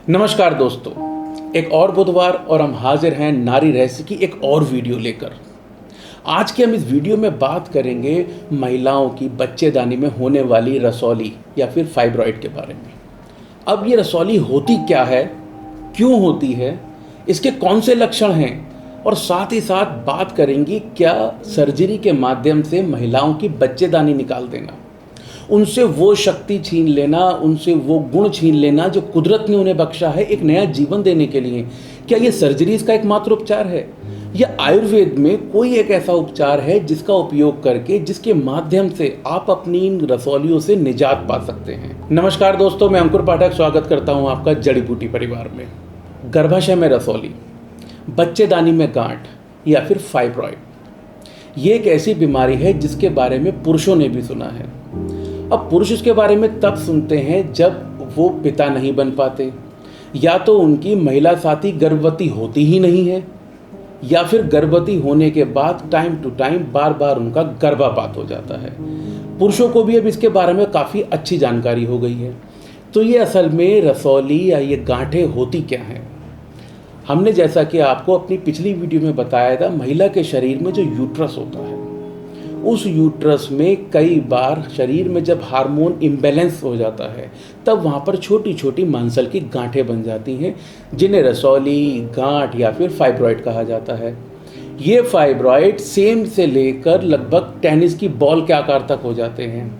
नमस्कार दोस्तों, एक और बुधवार और हम हाजिर हैं नारी रहस्य की एक और वीडियो लेकर। आज के हम इस वीडियो में बात करेंगे महिलाओं की बच्चेदानी में होने वाली रसौली या फिर फाइब्रॉइड के बारे में। अब ये रसौली होती क्या है, क्यों होती है, इसके कौन से लक्षण हैं और साथ ही साथ बात करेंगे क्या सर्जरी के माध्यम से महिलाओं की बच्चेदानी निकाल देना, उनसे वो शक्ति छीन लेना, उनसे वो गुण छीन लेना जो कुदरत ने उन्हें बख्शा है एक नया जीवन देने के लिए, क्या ये सर्जरी इसका एकमात्र उपचार है या आयुर्वेद में कोई एक ऐसा उपचार है जिसका उपयोग करके, जिसके माध्यम से आप अपनी इन रसौलियों से निजात पा सकते हैं। नमस्कार दोस्तों, मैं अंकुर पाठक स्वागत करता हूं आपका जड़ी बूटी परिवार में। गर्भाशय में रसौली, बच्चेदानी में गांठ या फिर फाइब्रॉइड, ये एक ऐसी बीमारी है जिसके बारे में पुरुषों ने भी सुना है। अब पुरुष इसके बारे में तब सुनते हैं जब वो पिता नहीं बन पाते, या तो उनकी महिला साथी गर्भवती होती ही नहीं है, या फिर गर्भवती होने के बाद टाइम टू टाइम बार बार उनका गर्भपात हो जाता है। पुरुषों को भी अब इसके बारे में काफ़ी अच्छी जानकारी हो गई है। तो ये असल में रसौली या ये गांठें होती क्या हैं? हमने जैसा कि आपको अपनी पिछली वीडियो में बताया था, महिला के शरीर में जो यूट्रस होता है, उस यूट्रस में कई बार शरीर में जब हार्मोन इम्बैलेंस हो जाता है तब वहाँ पर छोटी छोटी मांसल की गांठें बन जाती हैं, जिन्हें रसौली, गांठ या फिर फाइब्रॉइड कहा जाता है। ये फाइब्रॉइड सेम से लेकर लगभग टेनिस की बॉल के आकार तक हो जाते हैं।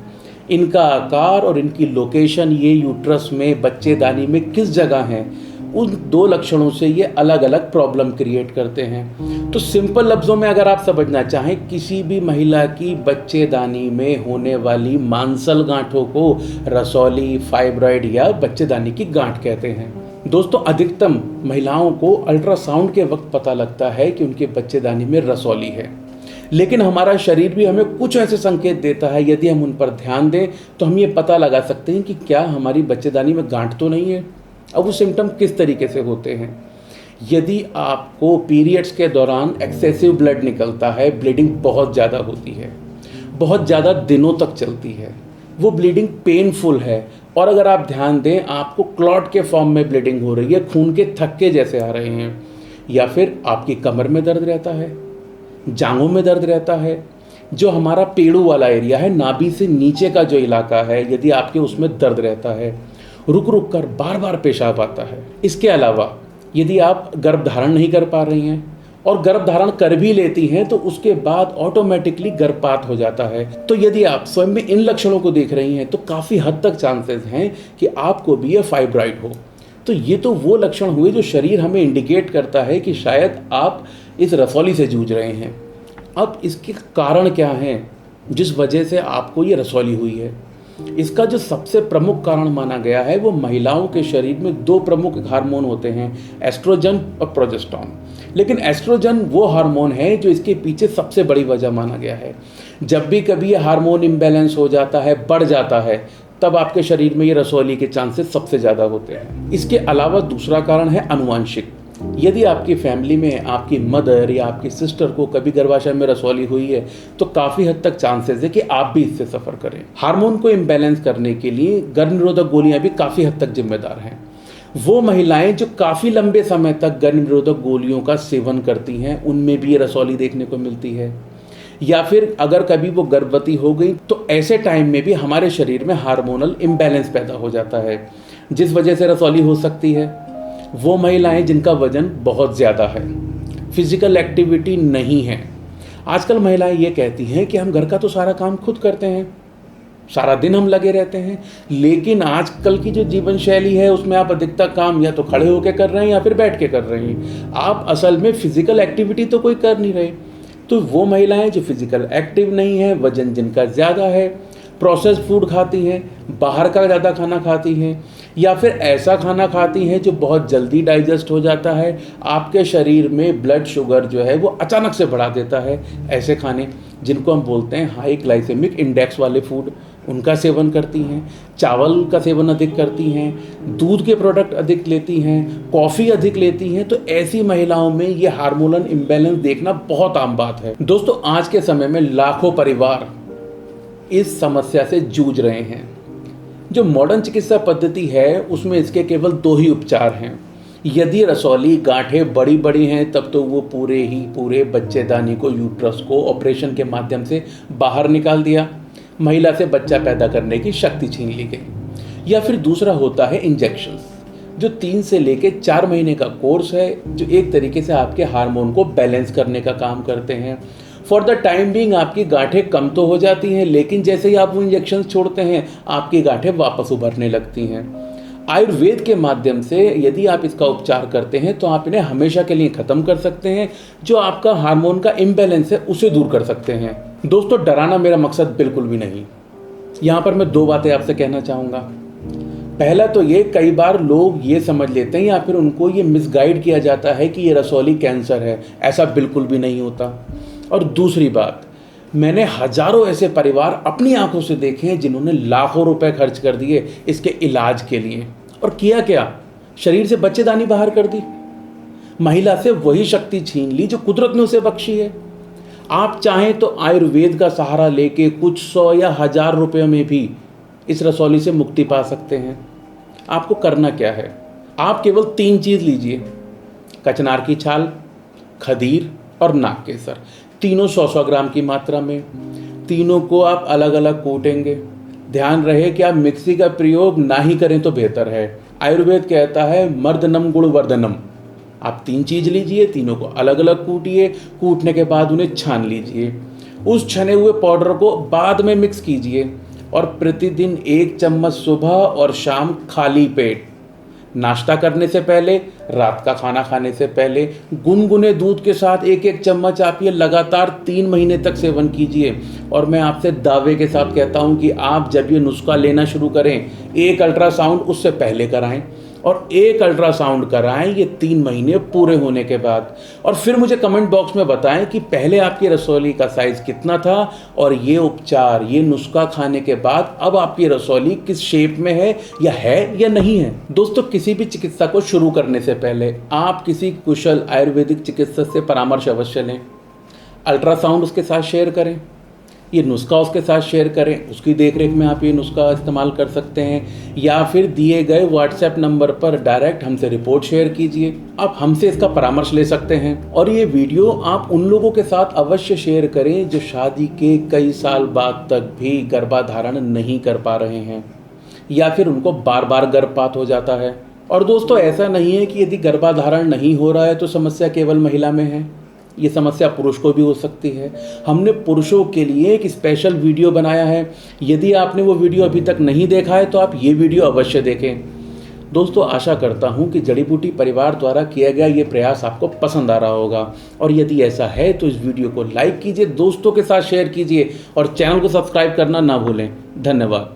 इनका आकार और इनकी लोकेशन, ये यूट्रस में बच्चेदानी में किस जगह है, उन दो लक्षणों से ये अलग अलग प्रॉब्लम क्रिएट करते हैं। तो सिंपल लफ्ज़ों में अगर आप समझना चाहें, किसी भी महिला की बच्चेदानी में होने वाली मांसल गांठों को रसौली, फाइब्रॉइड या बच्चेदानी की गांठ कहते हैं। दोस्तों, अधिकतम महिलाओं को अल्ट्रासाउंड के वक्त पता लगता है कि उनके बच्चेदानी में रसौली है, लेकिन हमारा शरीर भी हमें कुछ ऐसे संकेत देता है, यदि हम उन पर ध्यान दें तो हम ये पता लगा सकते हैं कि क्या हमारी बच्चेदानी में गांठ तो नहीं है। अब वो सिम्टम किस तरीके से होते हैं? यदि आपको पीरियड्स के दौरान एक्सेसिव ब्लड निकलता है, ब्लीडिंग बहुत ज़्यादा होती है, बहुत ज़्यादा दिनों तक चलती है, वो ब्लीडिंग पेनफुल है, और अगर आप ध्यान दें आपको क्लॉट के फॉर्म में ब्लीडिंग हो रही है, खून के थक्के जैसे आ रहे हैं, या फिर आपकी कमर में दर्द रहता है, जांघों में दर्द रहता है, जो हमारा पेड़ू वाला एरिया है, नाभि से नीचे का जो इलाका है, यदि आपके उसमें दर्द रहता है, रुक रुक कर बार बार पेशाब आता है। इसके अलावा यदि आप गर्भधारण नहीं कर पा रही हैं और गर्भधारण कर भी लेती हैं तो उसके बाद ऑटोमेटिकली गर्भपात हो जाता है, तो यदि आप स्वयं में इन लक्षणों को देख रही हैं तो काफ़ी हद तक चांसेस हैं कि आपको भी ये फाइब्रॉइड हो। तो ये तो वो लक्षण हुए जो शरीर हमें इंडिकेट करता है कि शायद आप इस रसौली से जूझ रहे हैं। अब इसके कारण क्या हैं जिस वजह से आपको ये रसौली हुई है? इसका जो सबसे प्रमुख कारण माना गया है वो महिलाओं के शरीर में दो प्रमुख हार्मोन होते हैं, एस्ट्रोजन और प्रोजेस्टेरोन। लेकिन एस्ट्रोजन वो हार्मोन है जो इसके पीछे सबसे बड़ी वजह माना गया है। जब भी कभी ये हार्मोन इम्बैलेंस हो जाता है, बढ़ जाता है, तब आपके शरीर में ये रसौली के चांसेस सबसे ज़्यादा होते हैं। इसके अलावा दूसरा कारण है आनुवांशिक। यदि आपकी फैमिली में आपकी मदर या आपकी सिस्टर को कभी गर्भाशय में रसौली हुई है तो काफ़ी हद तक चांसेस है कि आप भी इससे सफ़र करें। हार्मोन को इम्बैलेंस करने के लिए गर्भ निरोधक गोलियां भी काफ़ी हद तक जिम्मेदार हैं। वो महिलाएं जो काफ़ी लंबे समय तक गर्भ निरोधक गोलियों का सेवन करती हैं, उनमें भी ये रसौली देखने को मिलती है। या फिर अगर कभी वो गर्भवती हो गई तो ऐसे टाइम में भी हमारे शरीर में हार्मोनल इम्बैलेंस पैदा हो जाता है, जिस वजह से रसौली हो सकती है। वो महिलाएं जिनका वजन बहुत ज़्यादा है, फिजिकल एक्टिविटी नहीं है। आजकल महिलाएं ये कहती हैं कि हम घर का तो सारा काम खुद करते हैं, सारा दिन हम लगे रहते हैं, लेकिन आजकल की जो जीवन शैली है उसमें आप अधिकतर काम या तो खड़े होकर कर रहे हैं या फिर बैठ के कर रहे हैं। आप असल में फिजिकल एक्टिविटी तो कोई कर नहीं रहे। तो वो महिलाएं जो फिजिकल एक्टिव नहीं है, वजन जिनका ज़्यादा है, प्रोसेस्ड फूड खाती हैं, बाहर का ज़्यादा खाना खाती हैं, या फिर ऐसा खाना खाती हैं जो बहुत जल्दी डाइजेस्ट हो जाता है, आपके शरीर में ब्लड शुगर जो है वो अचानक से बढ़ा देता है, ऐसे खाने जिनको हम बोलते हैं हाई ग्लाइसेमिक इंडेक्स वाले फूड, उनका सेवन करती हैं, चावल का सेवन अधिक करती हैं, दूध के प्रोडक्ट अधिक लेती हैं, कॉफ़ी अधिक लेती हैं, तो ऐसी महिलाओं में ये हार्मोनल इम्बैलेंस देखना बहुत आम बात है। दोस्तों, आज के समय में लाखों परिवार इस समस्या से जूझ रहे हैं। जो मॉडर्न चिकित्सा पद्धति है उसमें इसके केवल 2 ही उपचार हैं। यदि रसौली गांठें बड़ी बड़ी हैं तब तो वो पूरे बच्चेदानी को, यूट्रस को ऑपरेशन के माध्यम से बाहर निकाल दिया, महिला से बच्चा पैदा करने की शक्ति छीन ली गई। या फिर दूसरा होता है इंजेक्शंस, जो 3 से लेके 4 महीने का कोर्स है, जो एक तरीके से आपके हार्मोन को बैलेंस करने का काम करते हैं। फॉर द टाइम बीइंग आपकी गांठें कम तो हो जाती हैं, लेकिन जैसे ही आप वो इंजेक्शन छोड़ते हैं आपकी गांठें वापस उभरने लगती हैं। आयुर्वेद के माध्यम से यदि आप इसका उपचार करते हैं तो आप इन्हें हमेशा के लिए ख़त्म कर सकते हैं, जो आपका हार्मोन का इम्बैलेंस है उसे दूर कर सकते हैं। दोस्तों, डराना मेरा मकसद बिल्कुल भी नहीं। यहाँ पर मैं 2 बातें आपसे कहना चाहूँगा। पहला तो ये, कई बार लोग ये समझ लेते हैं या फिर उनको ये मिसगाइड किया जाता है कि ये रसौली कैंसर है। ऐसा बिल्कुल भी नहीं होता। और दूसरी बात, मैंने हजारों ऐसे परिवार अपनी आंखों से देखे हैं जिन्होंने लाखों रुपए खर्च कर दिए इसके इलाज के लिए, और किया क्या? शरीर से बच्चेदानी बाहर कर दी, महिला से वही शक्ति छीन ली जो कुदरत ने उसे बख्शी है। आप चाहें तो आयुर्वेद का सहारा लेके कुछ 100 या 1000 रुपये में भी इस रसौली से मुक्ति पा सकते हैं। आपको करना क्या है? आप केवल 3 चीज़ लीजिए, कचनार की छाल, खदीर और नाग केसर, तीनों 100-100 ग्राम की मात्रा में। तीनों को आप अलग अलग कूटेंगे। ध्यान रहे कि आप मिक्सी का प्रयोग ना ही करें तो बेहतर है। आयुर्वेद कहता है मर्दनम गुण वर्धनम। आप 3 चीज़ लीजिए, तीनों को अलग अलग कूटिए, कूटने के बाद उन्हें छान लीजिए। उस छने हुए पाउडर को बाद में मिक्स कीजिए और प्रतिदिन 1 चम्मच सुबह और शाम खाली पेट, नाश्ता करने से पहले, रात का खाना खाने से पहले, गुनगुने दूध के साथ 1-1 चम्मच आप ये लगातार 3 महीने तक सेवन कीजिए। और मैं आपसे दावे के साथ कहता हूँ कि आप जब ये नुस्खा लेना शुरू करें, 1 अल्ट्रासाउंड उससे पहले कराएं और 1 अल्ट्रासाउंड कराएं ये 3 महीने पूरे होने के बाद। और फिर मुझे कमेंट बॉक्स में बताएं कि पहले आपकी रसौली का साइज़ कितना था और ये उपचार, ये नुस्खा खाने के बाद अब आपकी रसौली किस शेप में है या नहीं है। दोस्तों, किसी भी चिकित्सा को शुरू करने से पहले आप किसी कुशल आयुर्वेदिक चिकित्सक से परामर्श अवश्य लें। अल्ट्रासाउंड उसके साथ शेयर करें, ये नुस्खा उसके साथ शेयर करें, उसकी देखरेख में आप ये नुस्खा इस्तेमाल कर सकते हैं। या फिर दिए गए व्हाट्सएप नंबर पर डायरेक्ट हमसे रिपोर्ट शेयर कीजिए, आप हमसे इसका परामर्श ले सकते हैं। और ये वीडियो आप उन लोगों के साथ अवश्य शेयर करें जो शादी के कई साल बाद तक भी गर्भाधारण नहीं कर पा रहे हैं या फिर उनको बार बार गर्भपात हो जाता है। और दोस्तों, ऐसा नहीं है कि यदि गर्भाधारण नहीं हो रहा है तो समस्या केवल महिला में है, ये समस्या पुरुष को भी हो सकती है। हमने पुरुषों के लिए एक स्पेशल वीडियो बनाया है। यदि आपने वो वीडियो अभी तक नहीं देखा है तो आप ये वीडियो अवश्य देखें। दोस्तों, आशा करता हूँ कि जड़ी बूटी परिवार द्वारा किया गया ये प्रयास आपको पसंद आ रहा होगा, और यदि ऐसा है तो इस वीडियो को लाइक कीजिए, दोस्तों के साथ शेयर कीजिए और चैनल को सब्सक्राइब करना ना भूलें। धन्यवाद।